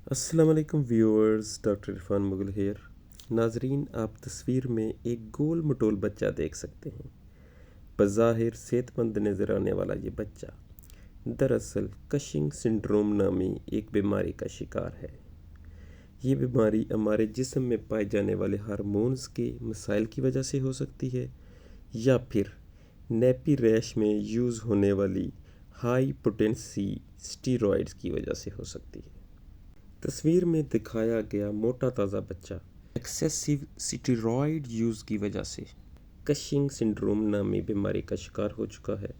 السلام علیکم viewers, doctor Irfan Mughal here. ناظرین، آپ تصویر میں ایک گول مٹول بچہ دیکھ سکتے ہیں۔ بظاہر صحت مند نظر آنے والا یہ بچہ دراصل کشنگ سنڈروم نامی ایک بیماری کا شکار ہے۔ یہ بیماری ہمارے جسم میں پائے جانے والے ہارمونز کے مسائل کی وجہ سے ہو سکتی ہے، یا پھر نیپی ریش میں یوز ہونے والی ہائی پوٹینسی اسٹیرائڈز کی وجہ سے ہو سکتی ہے۔ تصویر میں دکھایا گیا موٹا تازہ بچہ ایکسیسو اسٹیرائڈ یوز کی وجہ سے کشنگ سنڈروم نامی بیماری کا شکار ہو چکا ہے،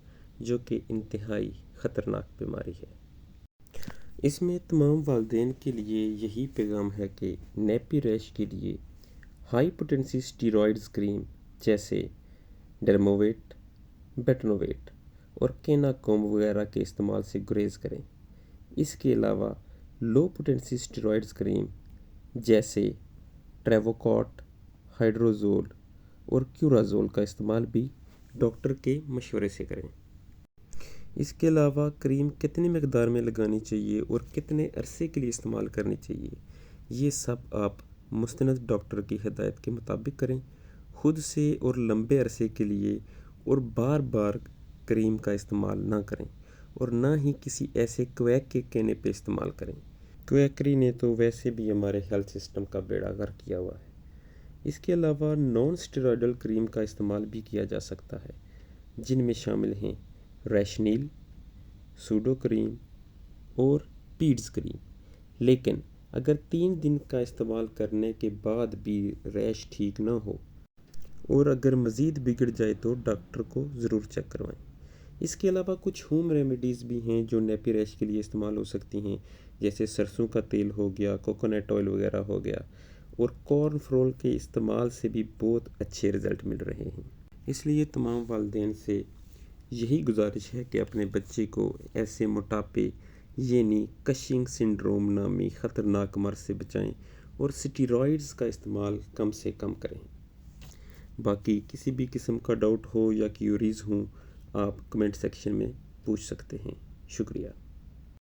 جو کہ انتہائی خطرناک بیماری ہے۔ اس میں تمام والدین کے لیے یہی پیغام ہے کہ نیپی ریش کے لیے ہائی پوٹینسی اسٹیرائڈز کریم جیسے ڈرموویٹ، بیٹنوویٹ اور کیناکوم وغیرہ کے استعمال سے گریز کریں۔ اس کے علاوہ لو پوٹینسی اسٹیرائڈز کریم جیسے ٹریوکاٹ، ہائیڈروزول اور کیورازول کا استعمال بھی ڈاکٹر کے مشورے سے کریں۔ اس کے علاوہ کریم کتنی مقدار میں لگانی چاہیے اور کتنے عرصے کے لیے استعمال کرنی چاہیے، یہ سب آپ مستند ڈاکٹر کی ہدایت کے مطابق کریں۔ خود سے اور لمبے عرصے کے لیے اور بار بار کریم کا استعمال نہ کریں، اور نہ ہی کسی ایسے کویک کے کہنے پہ استعمال کریں۔ کویکری نے تو ویسے بھی ہمارے ہیلتھ سسٹم کا بیڑا غرق کیا ہوا ہے۔ اس کے علاوہ نان اسٹیرائڈل کریم کا استعمال بھی کیا جا سکتا ہے، جن میں شامل ہیں ریشنیل، سوڈو کریم اور پیڈز کریم۔ لیکن اگر 3 دن کا استعمال کرنے کے بعد بھی ریش ٹھیک نہ ہو اور اگر مزید بگڑ جائے تو ڈاکٹر کو ضرور چیک کروائیں۔ اس کے علاوہ کچھ ہوم ریمیڈیز بھی ہیں جو نیپی ریش کے لیے استعمال ہو سکتی ہیں، جیسے سرسوں کا تیل ہو گیا، کوکونٹ آئل وغیرہ ہو گیا، اور کارن فلور کے استعمال سے بھی بہت اچھے رزلٹ مل رہے ہیں۔ اس لیے تمام والدین سے یہی گزارش ہے کہ اپنے بچے کو ایسے موٹاپے یعنی کشنگ سنڈروم نامی خطرناک مرض سے بچائیں اور اسٹیرائڈز کا استعمال کم سے کم کریں۔ باقی کسی بھی قسم کا ڈاؤٹ ہو یا کیوریز ہوں، آپ کمنٹ سیکشن میں پوچھ سکتے ہیں۔ شکریہ۔